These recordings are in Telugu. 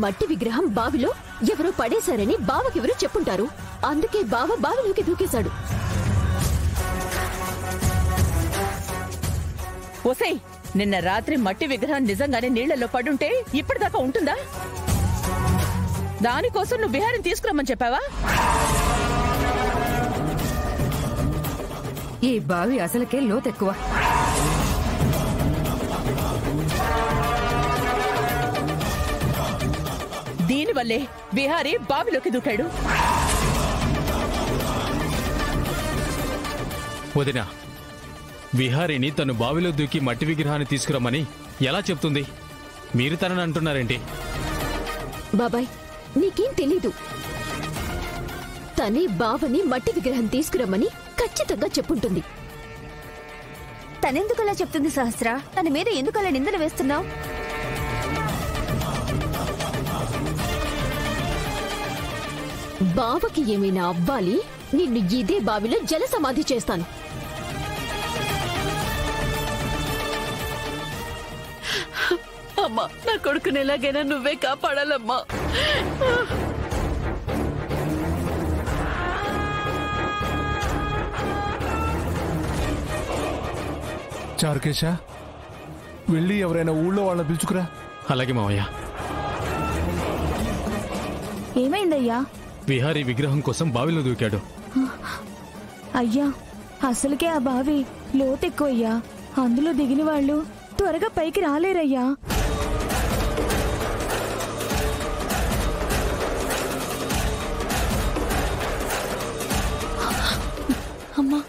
మట్టి విగ్రహం బావిలో ఎవరో పడేశారని బావకెవరో చెప్పుంటారు. అందుకే బావ బావిలోకి దూకేశాడు. ఒసేయ్, నిన్న రాత్రి మట్టి విగ్రహం నిజంగానే నీళ్లలో పడుంటే ఇప్పటిదాకా ఉంటుందా? దానికోసం నువ్వు విహారిని తీసుకురమ్మని చెప్పావా? ఈ బావి అసలుకే లోతెక్కువ. దీనివల్లే విహారీ బావిలోకి దూకాడు. వదినా, విహారిని తను బావిలో దూకి మట్టి విగ్రహాన్ని తీసుకురమ్మని ఎలా చెప్తుంది? మీరు తనని అంటున్నారేంటి? బాబాయ్, నీకేం తెలీదు. తనే బావని మట్టి విగ్రహం తీసుకురమ్మని ఖచ్చితంగా చెప్పుంటుంది. తనెందుకలా చెప్తుంది సహస్ర? తన మీద ఎందుకలా నిందలు వేస్తున్నావు? బావకి ఏమైనా అవ్వాలి, నిన్ను ఇదే బావిలో జల సమాధి చేస్తాను. అమ్మా, నా కొడుకుని ఎలాగైనా నువ్వే కాపాడాలమ్మా. చారుకేశ, వెళ్ళి ఎవరైనా ఊళ్ళో వాళ్ళని పిలుచుకురా. అలాగే మావయ్య. ఏమైందయ్యా? విహారీ విగ్రహం కోసం బావిలో దూకాడు. అయ్యా, అసలుకే ఆ బావి లోతెక్కువయ్యా. అందులో దిగిన వాళ్ళు త్వరగా పైకి రాలేరయ్యా. అమ్మా,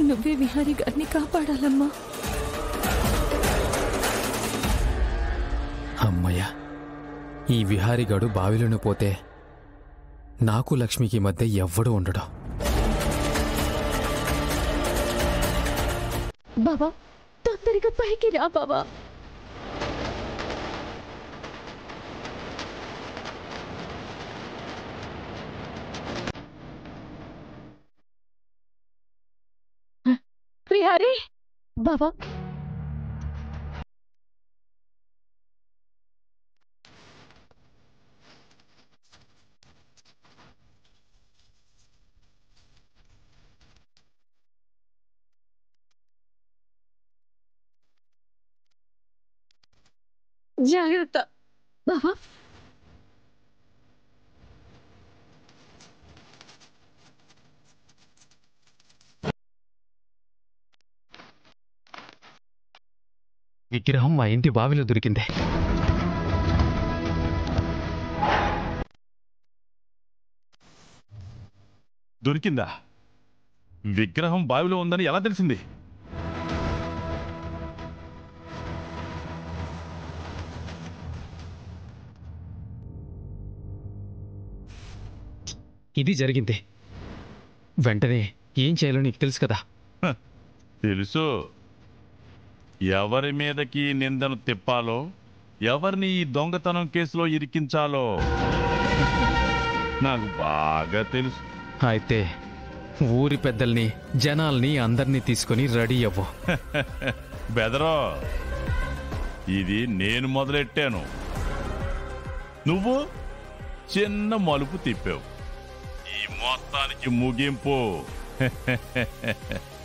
నువ్వే విహారీ గారిని కాపాడాలమ్మా. అమ్మయ్య, ఈ విహారీగాడు బావిలోనే పోతే నాకు లక్ష్మికి మధ్య ఎవ్వడూ ఉండడు. బాబా, తొందరగా పైకి రా బాబా. విహారీ, బాబా, జాగ్రత్త. బాబా, విగ్రహం మా ఇంటి బావిలో దొరికింది. దొరికిందా? విగ్రహం బావిలో ఉందని ఎలా తెలిసింది? ఇది జరిగింది. వెంటనే ఏం చేయాలో నీకు తెలుసు కదా. తెలుసు. ఎవరి మీదకి నిందను తిప్పాలో, ఎవరిని ఈ దొంగతనం కేసులో ఇరికించాలో నాకు బాగా తెలుసు. అయితే ఊరి పెద్దల్ని, జనాల్ని అందరినీ తీసుకొని రెడీ అవ్వు. బెదరో, ఇది నేను మొదలెట్టాను. నువ్వు చిన్న మలుపు తిప్పావు. ఈ మొత్తానికి ముగింపు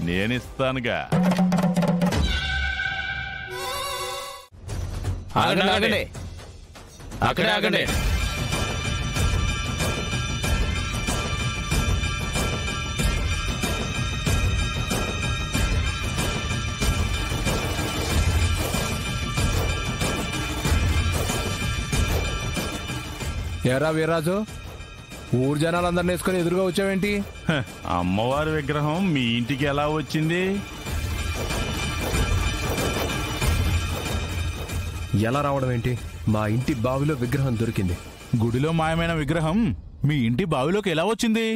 నేనిస్తానుగా. ఆగండి, అక్కడే ఆగండి. ఏరా వీర్రాజు, ఊరు జనాలందరినీ వేసుకొని ఎదురుగా వచ్చావేంటి? అమ్మవారి విగ్రహం మీ ఇంటికి ఎలా వచ్చింది? ఎలా రావడం ఏంటి? మా ఇంటి బావిలో విగ్రహం దొరికింది. గుడిలో మాయమైన విగ్రహం మీ ఇంటి బావిలోకి ఎలా వచ్చింది?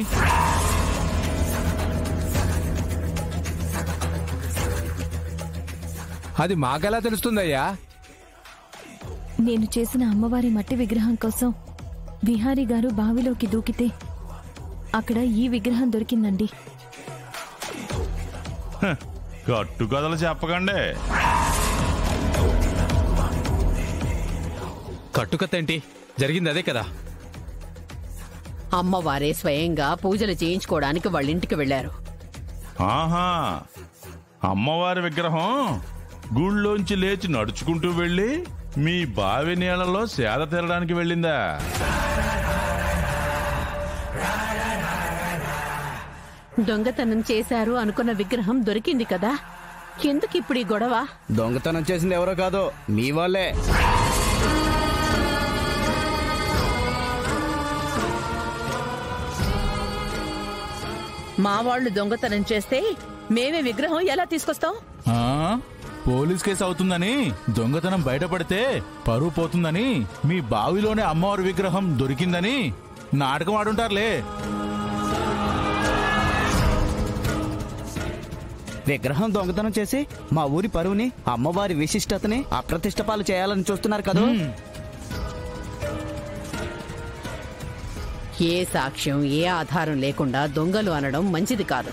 అది మాకెలా తెలుస్తుందయ్యా? నేను చేసిన అమ్మవారి మట్టి విగ్రహం కోసం విహారీ గారు బావిలోకి దూకితే అక్కడ ఈ విగ్రహం దొరికిందండి. కట్టుకథలు చెప్పకండి. కట్టుకథ ఏంటి? జరిగింది అదే కదా. అమ్మవారే స్వయంగా పూజలు చేయించుకోవడానికి వాళ్ళ ఇంటికి వెళ్లారు. ఆహా, అమ్మవారి విగ్రహం గుళ్ళోంచి లేచి నడుచుకుంటూ వెళ్ళి మీ బావి నీళ్లలో సేద తీరడానికి వెళ్ళిందా? దొంగతనం చేశారు అనుకున్న విగ్రహం దొరికింది కదా, ఎందుకు ఇప్పుడు ఈ గొడవ? దొంగతనం చేసింది ఎవరో కాదు, మీ వాళ్ళే. మా వాళ్ళు దొంగతనం చేస్తే మేమే విగ్రహం ఎలా తీసుకొస్తాం? పోలీస్ కేసు అవుతుందని, దొంగతనం బయటపడితే పరువు పోతుందని, మీ బావిలోనే అమ్మవారి విగ్రహం దొరికిందని నాటకం ఆడుంటారులే. విగ్రహం దొంగతనం చేసి మా ఊరి పరువుని, అమ్మవారి విశిష్టతని అప్రతిష్టపాలు చేయాలని చూస్తున్నారు కదా. ఏ సాక్ష్యం, ఏ ఆధారం లేకుండా దొంగలు అనడం మంచిది కాదు.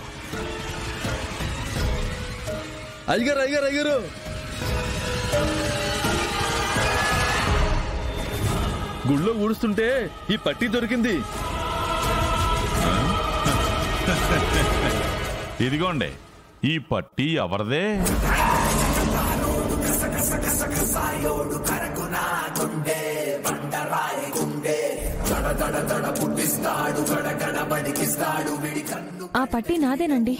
అయ్యగారు అయ్యగారు అయ్యగారు, గుళ్ళో ఊడుస్తుంటే ఈ పట్టీ దొరికింది. ఇదిగోండి, ఈ పట్టీ ఎవరిదే? ఆ పట్టి నాదేనండి.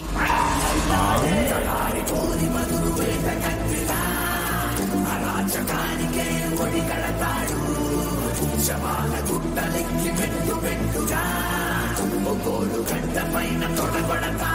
గుట్టలెక్కి మెట్టు పెట్టుగా గంట పైన తొడబడతా